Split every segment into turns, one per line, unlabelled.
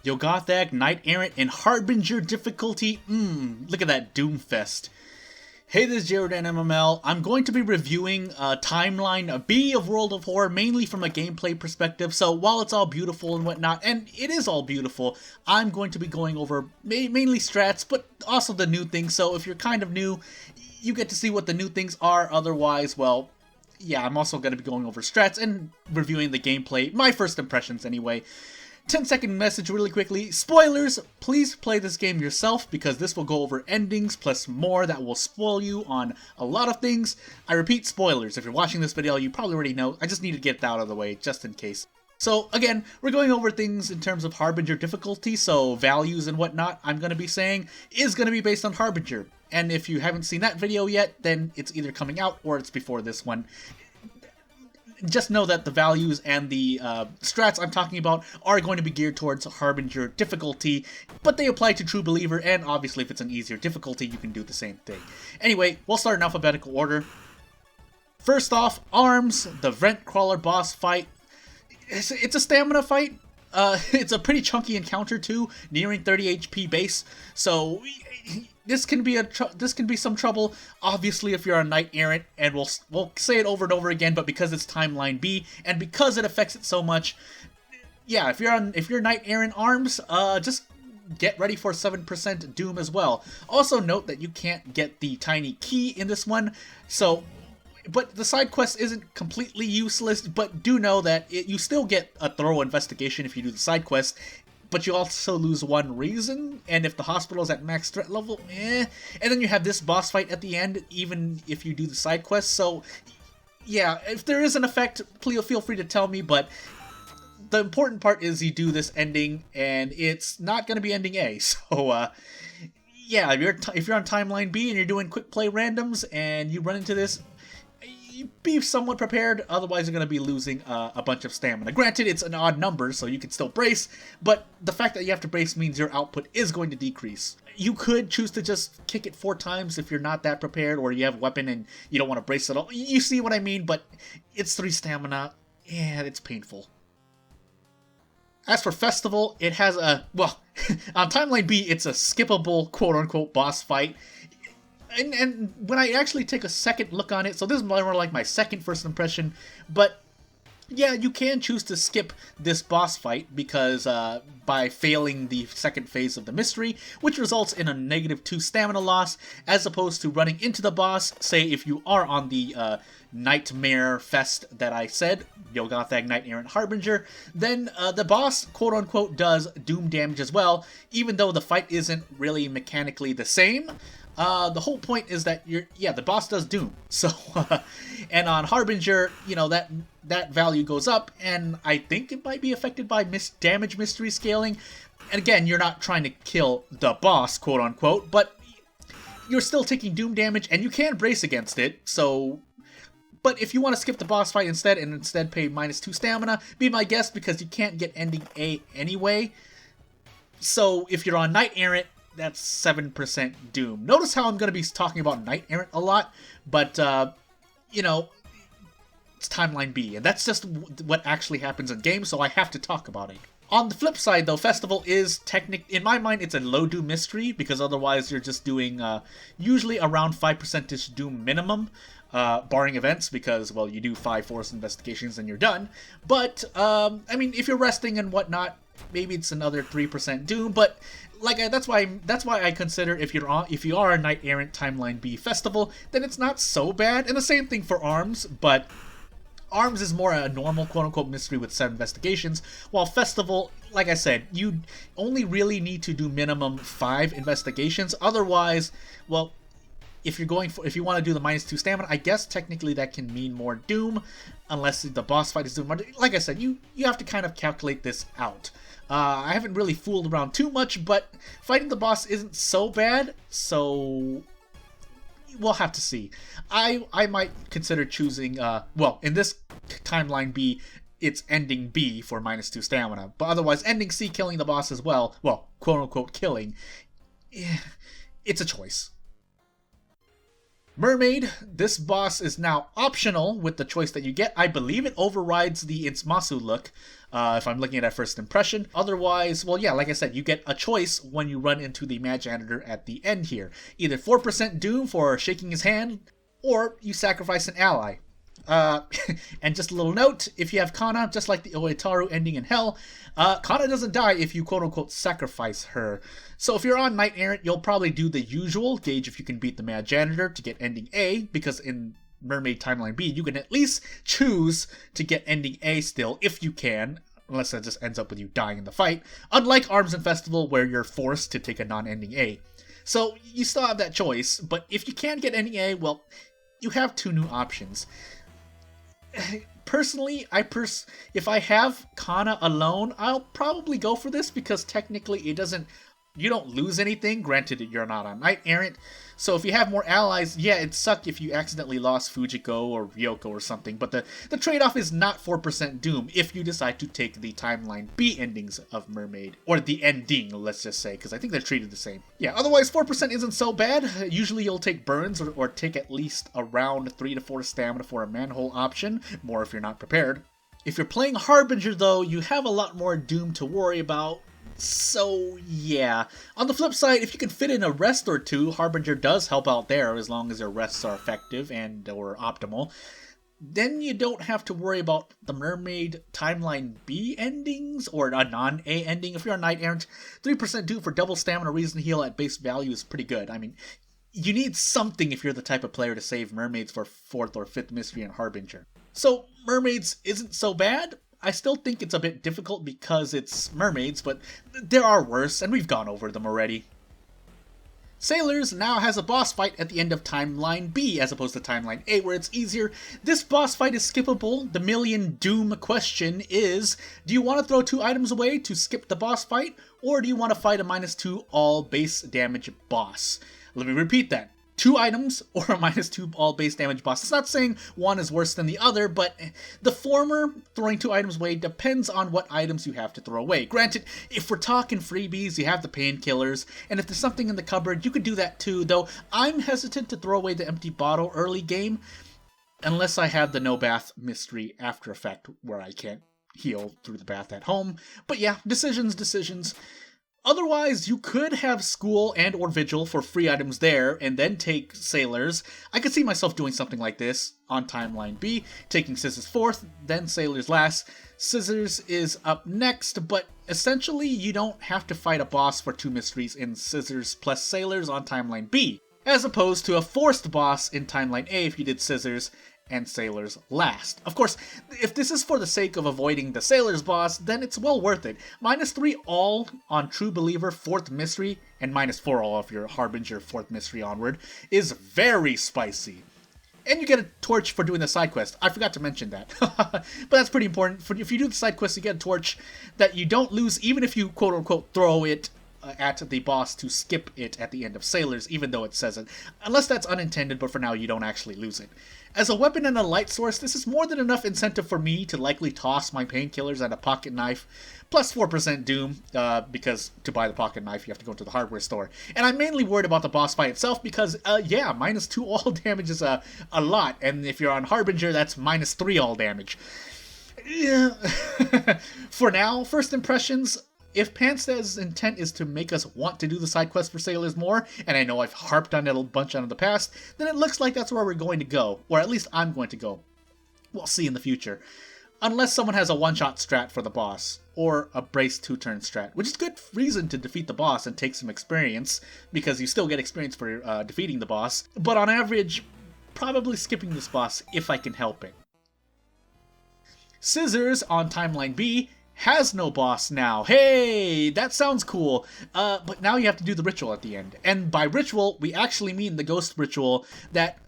Yogathag, Knight Errant, and Harbinger difficulty. Look at that Doomfest. Hey, this is Jared and MML. I'm going to be reviewing Timeline B of World of Horror, mainly from a gameplay perspective. So while it's all beautiful and whatnot, and it is all beautiful, I'm going to be going over mainly strats, but also the new things. So if you're kind of new, you get to see what the new things are. Otherwise, well, yeah, I'm also going to be going over strats and reviewing the gameplay, my first impressions anyway. 10-second message really quickly. Spoilers! Please play this game yourself because this will go over endings plus more that will spoil you on a lot of things. I repeat, spoilers. If you're watching this video, you probably already know. I just need to get that out of the way just in case. So again, we're going over things in terms of Harbinger difficulty, so values and whatnot I'm going to be saying is going to be based on Harbinger. And if you haven't seen that video yet, then it's either coming out or it's before this one. Just know that the values and the strats I'm talking about are going to be geared towards Harbinger difficulty, but they apply to True Believer, and obviously if it's an easier difficulty, you can do the same thing. Anyway, we'll start in alphabetical order. First off, Arms, the Vent Crawler boss fight. It's a stamina fight. It's a pretty chunky encounter too, nearing 30 HP base, so this can be some trouble. Obviously, if you're a Knight Errant, and we'll say it over and over again, but because it's Timeline B and because it affects it so much, yeah, if you're Knight Errant Arms, just get ready for 7% Doom as well. Also note that you can't get the tiny key in this one, so. But the side quest isn't completely useless, but do know that you still get a thorough investigation if you do the side quest, but you also lose one reason, and if the hospital is at max threat level, And then you have this boss fight at the end, even if you do the side quest, so yeah, if there is an effect, please feel free to tell me, but the important part is you do this ending, and it's not going to be ending A, so yeah, if you're on Timeline B and you're doing quick play randoms, and you run into this, be somewhat prepared, otherwise you're going to be losing a bunch of stamina. Granted, it's an odd number, so you can still brace, but the fact that you have to brace means your output is going to decrease. You could choose to just kick it 4 times if you're not that prepared, or you have a weapon and you don't want to brace at all. You see what I mean, but it's 3 stamina. Yeah, it's painful. As for Festival, it has a, well, on Timeline B, it's a skippable quote-unquote boss fight. And when I actually take a second look on it, so this is more like my second first impression, but yeah, you can choose to skip this boss fight because by failing the second phase of the mystery, which results in a -2 stamina loss, as opposed to running into the boss, say if you are on the Nightmare Fest that I said, Yogathag, Knight Errant, Harbinger, then the boss, quote-unquote, does Doom damage as well, even though the fight isn't really mechanically the same. The whole point is that the boss does Doom. So, and on Harbinger, you know, that value goes up, and I think it might be affected by damage mystery scaling. And again, you're not trying to kill the boss, quote unquote, but you're still taking Doom damage, and you can brace against it, so. But if you want to skip the boss fight instead, and instead pay -2 stamina, be my guest, because you can't get ending A anyway. So, if you're on Knight Errant, that's 7% Doom. Notice how I'm going to be talking about Knight Errant a lot, but, you know, it's Timeline B, and that's just what actually happens in game, so I have to talk about it. On the flip side, though, Festival is in my mind, it's a low Doom mystery, because otherwise you're just doing usually around 5% Doom minimum, barring events, because, well, you do 5 forced investigations and you're done. But, I mean, if you're resting and whatnot, maybe it's another 3% Doom, but that's why I consider if you are a Knight Errant Timeline B Festival, then it's not so bad. And the same thing for Arms, but Arms is more a normal quote-unquote mystery with 7 investigations, while Festival, like I said, you only really need to do minimum 5 investigations. Otherwise, well, if you want to do the -2 stamina, I guess technically that can mean more Doom, unless the boss fight is Doom. Like I said, you have to kind of calculate this out. I haven't really fooled around too much, but fighting the boss isn't so bad, so we'll have to see. I might consider choosing, well, in this Timeline B, it's ending B for -2 stamina, but otherwise ending C, killing the boss as well, quote-unquote killing, it's a choice. Mermaid, this boss is now optional with the choice that you get. I believe it overrides the Itsmasu look, if I'm looking at that first impression. Otherwise, well, yeah, like I said, you get a choice when you run into the Mad Janitor at the end here. Either 4% Doom for shaking his hand, or you sacrifice an ally. And just a little note, if you have Kana, just like the Oetaru ending in Hell, Kana doesn't die if you quote-unquote sacrifice her. So if you're on Knight Errant, you'll probably do the usual, gauge if you can beat the Mad Janitor to get ending A, because in Mermaid Timeline B, you can at least choose to get ending A still, if you can, unless that just ends up with you dying in the fight, unlike Arms and Festival, where you're forced to take a non-ending A. So you still have that choice, but if you can get ending A, well, you have two new options. Personally, if I have Kana alone, I'll probably go for this because technically you don't lose anything. Granted, you're not on Knight Errant. So if you have more allies, yeah, it'd suck if you accidentally lost Fujiko or Ryoko or something. But the trade-off is not 4% Doom if you decide to take the Timeline B endings of Mermaid. Or the ending, let's just say, because I think they're treated the same. Yeah, otherwise 4% isn't so bad. Usually you'll take burns or take at least around 3 to 4 stamina for a manhole option. More if you're not prepared. If you're playing Harbinger though, you have a lot more Doom to worry about. So, yeah. On the flip side, if you can fit in a rest or two, Harbinger does help out there as long as your rests are effective and or optimal. Then you don't have to worry about the Mermaid Timeline B endings or a non-A ending. If you're a Knight Errant, 3% Doom for double stamina reason heal at base value is pretty good. I mean, you need something if you're the type of player to save Mermaids for 4th or 5th Mystery in Harbinger. So, Mermaids isn't so bad. I still think it's a bit difficult because it's Mermaids, but there are worse, and we've gone over them already. Sailors now has a boss fight at the end of Timeline B, as opposed to Timeline A, where it's easier. This boss fight is skippable. The million Doom question is, do you want to throw 2 items away to skip the boss fight, or do you want to fight a -2 all base damage boss? Let me repeat that. 2 items or a -2 all base damage boss. It's not saying one is worse than the other, but the former, throwing 2 items away, depends on what items you have to throw away. Granted, if we're talking freebies, you have the painkillers, and if there's something in the cupboard, you could do that too, though I'm hesitant to throw away the empty bottle early game, unless I have the no bath mystery after effect, where I can't heal through the bath at home. But yeah, decisions. Otherwise, you could have School and or Vigil for free items there, and then take Sailors. I could see myself doing something like this on Timeline B, taking Scissors 4th, then Sailors last. Scissors is up next, but essentially you don't have to fight a boss for 2 mysteries in Scissors plus Sailors on Timeline B, as opposed to a forced boss in Timeline A if you did Scissors and Sailors last. Of course, if this is for the sake of avoiding the Sailors boss, then it's well worth it. -3 all on True Believer 4th Mystery, and -4 all of your Harbinger 4th Mystery onward, is very spicy. And you get a torch for doing the side quest. I forgot to mention that. But that's pretty important. If you do the side quest, you get a torch that you don't lose, even if you quote-unquote throw it at the boss to skip it at the end of Sailors, even though it says it. Unless that's unintended, but for now you don't actually lose it. As a weapon and a light source, this is more than enough incentive for me to likely toss my painkillers and a pocket knife, plus 4% Doom, because to buy the pocket knife you have to go to the hardware store. And I'm mainly worried about the boss fight itself because, yeah, -2 all damage is a lot, and if you're on Harbinger, that's -3 all damage. Yeah. For now, first impressions, if Panstad's intent is to make us want to do the side quest for Sailors more, and I know I've harped on it a bunch in the past, then it looks like that's where we're going to go, or at least I'm going to go. We'll see in the future. Unless someone has a one-shot strat for the boss, or a brace 2-turn strat, which is good reason to defeat the boss and take some experience, because you still get experience for defeating the boss, but on average, probably skipping this boss if I can help it. Scissors on Timeline B has no boss now. Hey, that sounds cool. But now you have to do the ritual at the end. And by ritual, we actually mean the ghost ritual that,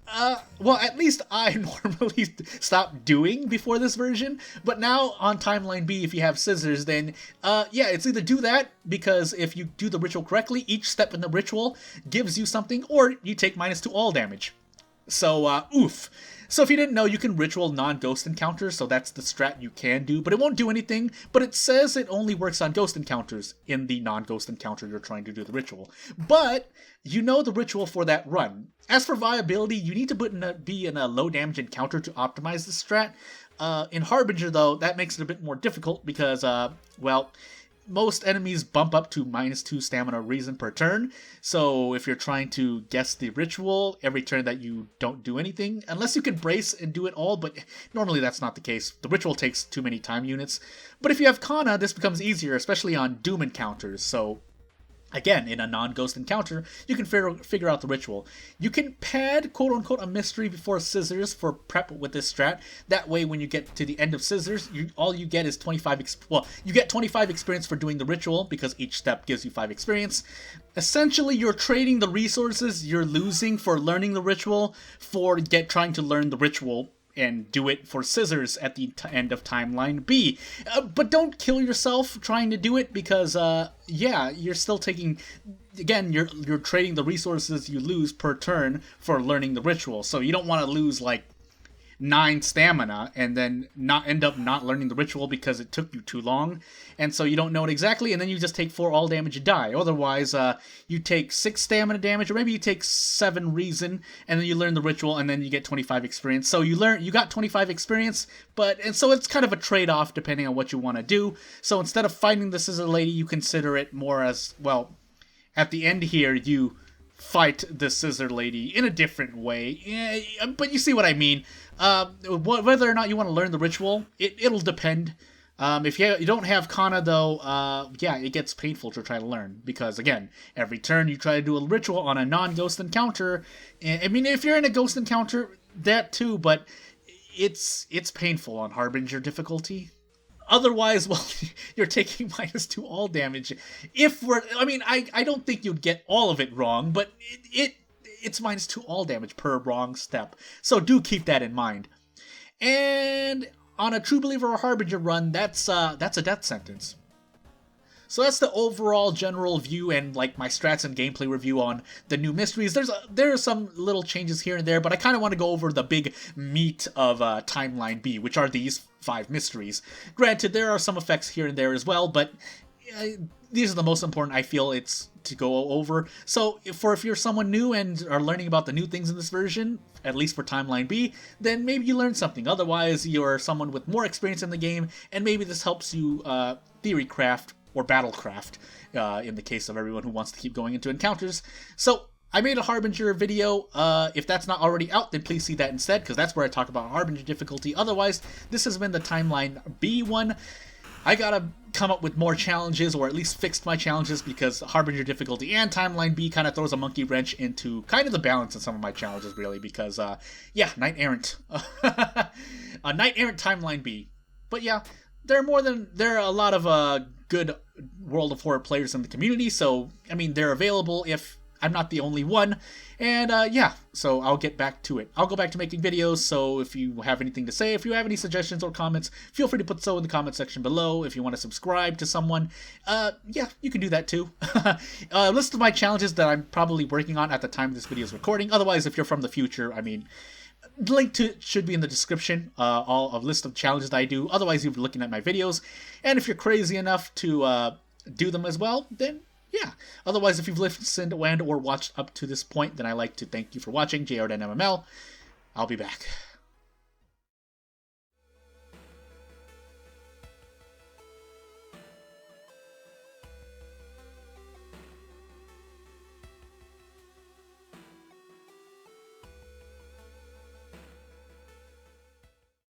well, at least I normally stop doing before this version. But now on Timeline B, if you have Scissors, then, yeah, it's either do that, because if you do the ritual correctly, each step in the ritual gives you something, or you take -2 all damage. So, oof. So if you didn't know, you can ritual non-ghost encounters, so that's the strat you can do, but it won't do anything, but it says it only works on ghost encounters in the non-ghost encounter you're trying to do the ritual. But you know the ritual for that run. As for viability, you need to be in a low damage encounter to optimize this strat. In Harbinger, though, that makes it a bit more difficult because, well, most enemies bump up to -2 stamina reason per turn, so if you're trying to guess the ritual every turn that you don't do anything, unless you can brace and do it all, but normally that's not the case. The ritual takes too many time units. But if you have Kana, this becomes easier, especially on Doom encounters, so again, in a non-ghost encounter, you can figure out the ritual. You can pad, quote-unquote, a mystery before Scissors for prep with this strat. That way, when you get to the end of Scissors, all you get is 25 you get 25 experience for doing the ritual, because each step gives you 5 experience. Essentially, you're trading the resources you're losing for learning the ritual for trying to learn the ritual and do it for Scissors at the end of Timeline B. But don't kill yourself trying to do it, because, yeah, you're still taking... Again, you're trading the resources you lose per turn for learning the ritual, so you don't want to lose, like, 9 stamina and then end up not learning the ritual because it took you too long, and so you don't know it exactly, and then you just take 4 all damage and die. Otherwise, you take 6 stamina damage, or maybe you take 7 reason, and then you learn the ritual, and then you get 25 experience. So you got 25 experience, and so it's kind of a trade-off depending on what you want to do. So instead of fighting the Scissor Lady, you consider it more as, well, at the end here, you fight the Scissor Lady in a different way. Yeah, but you see what I mean. Whether or not you want to learn the ritual, it'll depend. If you don't have Kana, though, yeah, it gets painful to try to learn. Because, again, every turn you try to do a ritual on a non-ghost encounter. I mean, if you're in a ghost encounter, that too, but it's painful on Harbinger difficulty. Otherwise, well, you're taking -2 all damage. I don't think you'd get all of it wrong, but it's -2 all damage per wrong step. So do keep that in mind. And on a True Believer or Harbinger run, that's a death sentence. So that's the overall general view and like my strats and gameplay review on the new mysteries. There are some little changes here and there, but I kind of want to go over the big meat of Timeline B, which are these 5 mysteries. Granted, there are some effects here and there as well, but these are the most important I feel it's to go over. So if you're someone new and are learning about the new things in this version, at least for Timeline B, then maybe you learned something. Otherwise, you're someone with more experience in the game, and maybe this helps you theory craft or battlecraft, in the case of everyone who wants to keep going into encounters. So I made a Harbinger video. If that's not already out, then please see that instead, because that's where I talk about Harbinger difficulty. Otherwise, this has been the Timeline B one. I gotta come up with more challenges, or at least fixed my challenges, because Harbinger difficulty and Timeline B kind of throws a monkey wrench into kind of the balance in some of my challenges, really, because, yeah, Knight Errant. A Knight Errant Timeline B. But yeah, there are a lot of good World of Horror players in the community, so, I mean, they're available if I'm not the only one, and yeah, so I'll get back to it. I'll go back to making videos, so if you have anything to say, if you have any suggestions or comments, feel free to put so in the comment section below. If you want to subscribe to someone, yeah, you can do that too. List of my challenges that I'm probably working on at the time this video is recording. Otherwise, if you're from the future, I mean, link to it should be in the description, a list of challenges that I do. Otherwise, you'll be looking at my videos, and if you're crazy enough to do them as well, then yeah. Otherwise, if you've listened and or watched up to this point, then I'd like to thank you for watching. JRDNMML. I'll be back.